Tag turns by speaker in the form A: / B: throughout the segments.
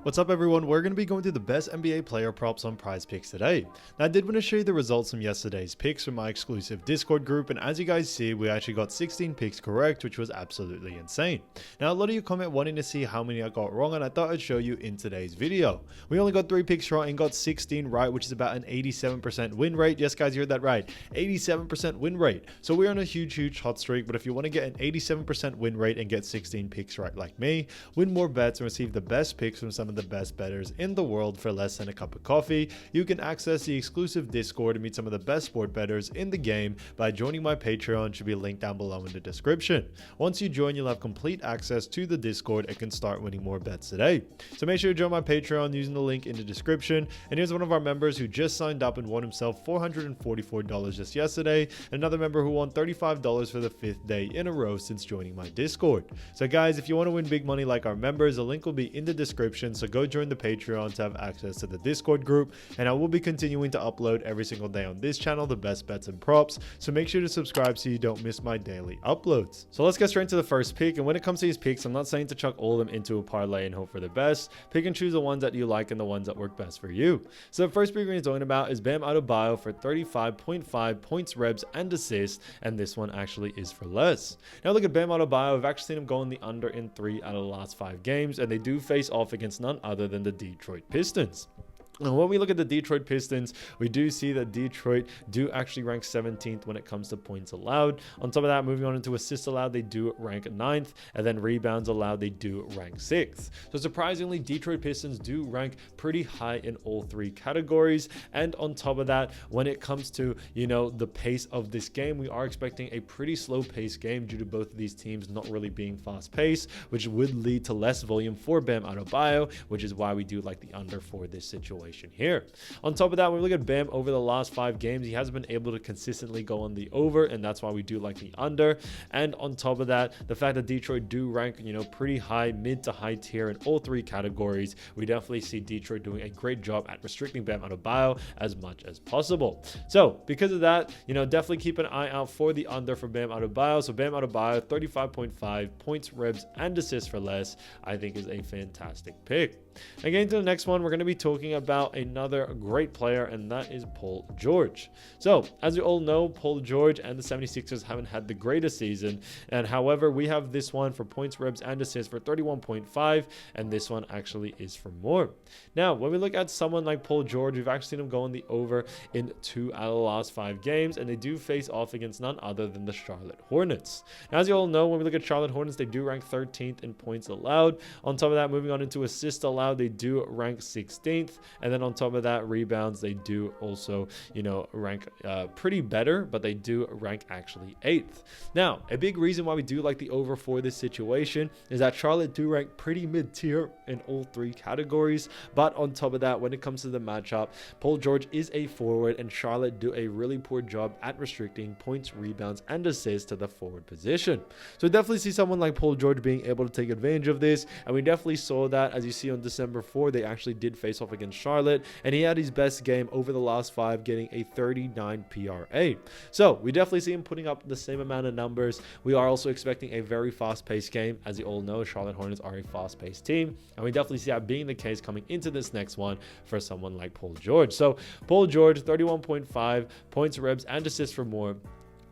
A: What's up everyone, we're going to be going through the best NBA player props on PrizePicks today. Now I did want to show you the results from yesterday's picks from my exclusive Discord group, and as you guys see, we actually got 16 picks correct, which was absolutely insane. Now a lot of you comment wanting to see how many I got wrong, and I thought I'd show you in today's video. We only got 3 picks right and got 16 right, which is about an 87% win rate. Yes guys, you heard that right, 87% win rate. So we're on a huge hot streak, but if you want to get an 87% win rate and get 16 picks right like me, win more bets and receive the best picks from some of the best bettors in the world for less than a cup of coffee, you can access the exclusive Discord and meet some of the best sport bettors in the game by joining my Patreon. Should be linked down below in the description. Once you join, you'll have complete access to the Discord and can start winning more bets today. So make sure to join my Patreon using the link in the description. And here's one of our members who just signed up and won himself $444 just yesterday. Another member who won $35 for the 5th day in a row since joining my Discord. So guys, if you want to win big money like our members, the link will be in the description, so go join the Patreon to have access to the Discord group, and I will be continuing to upload every single day on this channel the best bets and props, so make sure to subscribe so you don't miss my daily uploads. So let's get straight into the first pick. And when it comes to these picks, I'm not saying to chuck all of them into a parlay and hope for the best. Pick and choose the ones that you like and the ones that work best for you. So the first pick we're going to be talking about is Bam Adebayo for 35.5 points, rebs, and assists, and this one actually is for less. Now look at Bam Adebayo. I've actually seen him go in the under in 3 out of the last 5 games, and they do face off against none other than the Detroit Pistons. And when we look at the Detroit Pistons, we do see that Detroit do actually rank 17th when it comes to points allowed. On top of that, moving on into assists allowed, they do rank 9th, and then rebounds allowed, they do rank 6th. So surprisingly, Detroit Pistons do rank pretty high in all 3 categories. And on top of that, when it comes to, the pace of this game, we are expecting a pretty slow pace game due to both of these teams not really being fast paced, which would lead to less volume for Bam Adebayo, which is why we do like the under for this situation here. On top of that, when we look at Bam over the last 5 games, he has been able to consistently go on the over, and that's why we do like the under. And on top of that, the fact that Detroit do rank, pretty high, mid to high tier in all 3 categories, we definitely see Detroit doing a great job at restricting Bam Adebayo as much as possible. So because of that, definitely keep an eye out for the under for Bam Adebayo. So Bam Adebayo, 35.5 points, rebs, and assists for less, I think is a fantastic pick. Now getting to the next one, we're going to be talking about another great player, and that is Paul George. So as you all know, Paul George and the 76ers haven't had the greatest season, and however, we have this one for points, rebs, and assists for 31.5, and this one actually is for more. Now when we look at someone like Paul George, we've actually seen him go on the over in 2 out of the last 5 games, and they do face off against none other than the Charlotte Hornets. Now as you all know, when we look at Charlotte Hornets, they do rank 13th in points allowed. On top of that, moving on into assists allowed, they do rank 16th, and then on top of that, rebounds, they do also rank pretty better, but they do rank actually 8th. Now a big reason why we do like the over for this situation is that Charlotte do rank pretty mid-tier in all 3 categories, but on top of that, when it comes to the matchup, Paul George is a forward, and Charlotte do a really poor job at restricting points, rebounds, and assists to the forward position. So definitely see someone like Paul George being able to take advantage of this, and we definitely saw that, as you see on December 4, they actually did face off against Charlotte, and he had his best game over the last 5, getting a 39 PRA. So we definitely see him putting up the same amount of numbers. We are also expecting a very fast-paced game. As you all know, Charlotte Hornets are a fast-paced team, and we definitely see that being the case coming into this next one for someone like Paul George. So Paul George, 31.5 points, rebs, and assists for more,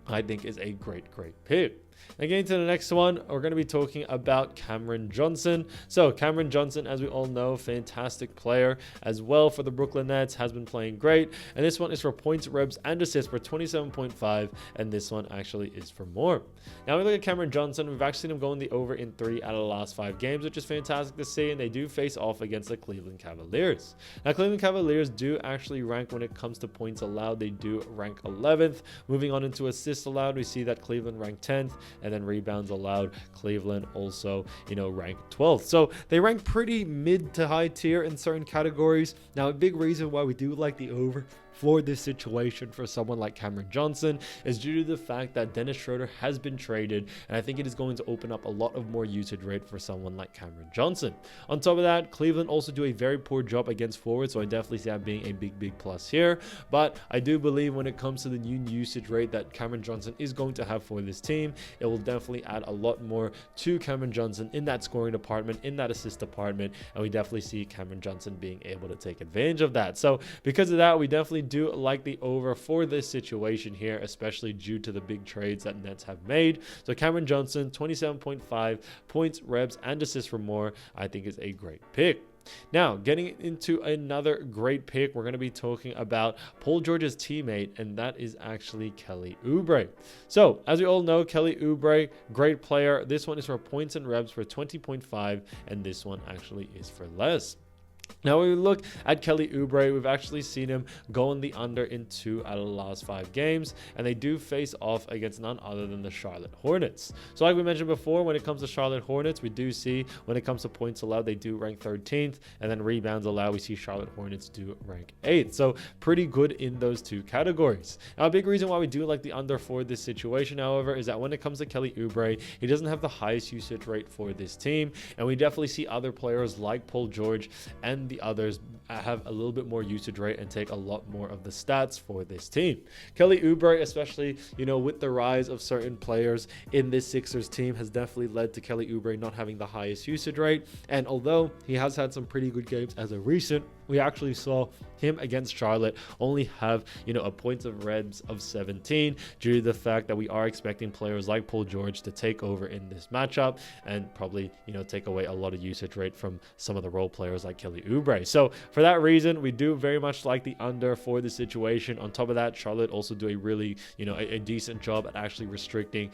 A: I think is a great pick. Now getting to the next one, we're going to be talking about Cameron Johnson. So Cameron Johnson, as we all know, fantastic player as well for the Brooklyn Nets, has been playing great. And this one is for points, rebs, and assists for 27.5, and this one actually is for more. Now we look at Cameron Johnson. We've actually seen him go in the over in 3 out of the last 5 games, which is fantastic to see, and they do face off against the Cleveland Cavaliers. Now Cleveland Cavaliers do actually rank when it comes to points allowed. They do rank 11th. Moving on into assists allowed, we see that Cleveland ranked 10th, and then rebounds allowed, Cleveland also, ranked 12th. So they rank pretty mid to high tier in certain categories. Now, a big reason why we do like the over for this situation for someone like Cameron Johnson is due to the fact that Dennis Schroeder has been traded, and I think it is going to open up a lot of more usage rate for someone like Cameron Johnson. On top of that, Cleveland also do a very poor job against forwards, so I definitely see that being a big plus here. But I do believe when it comes to the new usage rate that Cameron Johnson is going to have for this team, it will definitely add a lot more to Cameron Johnson in that scoring department, in that assist department, and we definitely see Cameron Johnson being able to take advantage of that. So because of that, we definitely do like the over for this situation here, especially due to the big trades that Nets have made. So Cameron Johnson, 27.5 points, reps, and assists for more, I think is a great pick. Now, getting into another great pick, we're going to be talking about Paul George's teammate, and that is actually Kelly Oubre. So, as we all know, Kelly Oubre, great player. This one is for points and reps for 20.5, and this one actually is for less. Now, when we look at Kelly Oubre, we've actually seen him go in the under in 2 out of the last 5 games, and they do face off against none other than the Charlotte Hornets. So like we mentioned before, when it comes to Charlotte Hornets, we do see when it comes to points allowed, they do rank 13th, and then rebounds allowed, we see Charlotte Hornets do rank 8th. So pretty good in those 2 categories. Now, a big reason why we do like the under for this situation, however, is that when it comes to Kelly Oubre, he doesn't have the highest usage rate for this team, and we definitely see other players like Paul George and the others have a little bit more usage rate and take a lot more of the stats for this team. Kelly Oubre, especially, with the rise of certain players in this Sixers team, has definitely led to Kelly Oubre not having the highest usage rate. And although he has had some pretty good games as of recent, we actually saw him against Charlotte only have, a points of reps of 17 due to the fact that we are expecting players like Paul George to take over in this matchup and probably, take away a lot of usage rate from some of the role players like Kelly Oubre. So for that reason, we do very much like the under for the situation. On top of that, Charlotte also do a really, a decent job at actually restricting,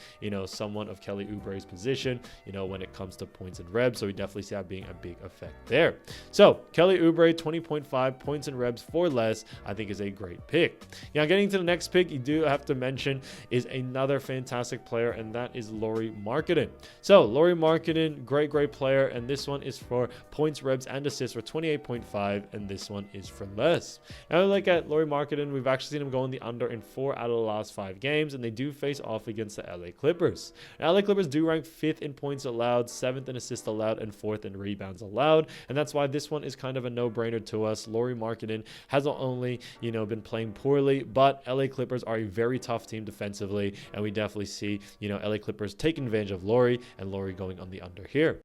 A: someone of Kelly Oubre's position, when it comes to points and reps. So we definitely see that being a big effect there. So Kelly Oubre, 20.5 points and reps for less, I think is a great pick. Now, getting to the next pick, you do have to mention is another fantastic player, and that is Lauri Markkanen. So Lauri Markkanen, great player, and this one is for points, reps, and assists for 28.5, and this one is for less. Now, look at Lauri Markkanen, we've actually seen him go in the under in 4 out of the last 5 games, and they do face off against the LA Clippers. Now, LA Clippers do rank 5th in points allowed, 7th in assists allowed, and 4th in rebounds allowed, and that's why this one is kind of a no-brainer to us. Lauri Markkanen has not only, been playing poorly, but LA Clippers are a very tough team defensively, and we definitely see, LA Clippers taking advantage of Lauri, and Lauri going on the under here.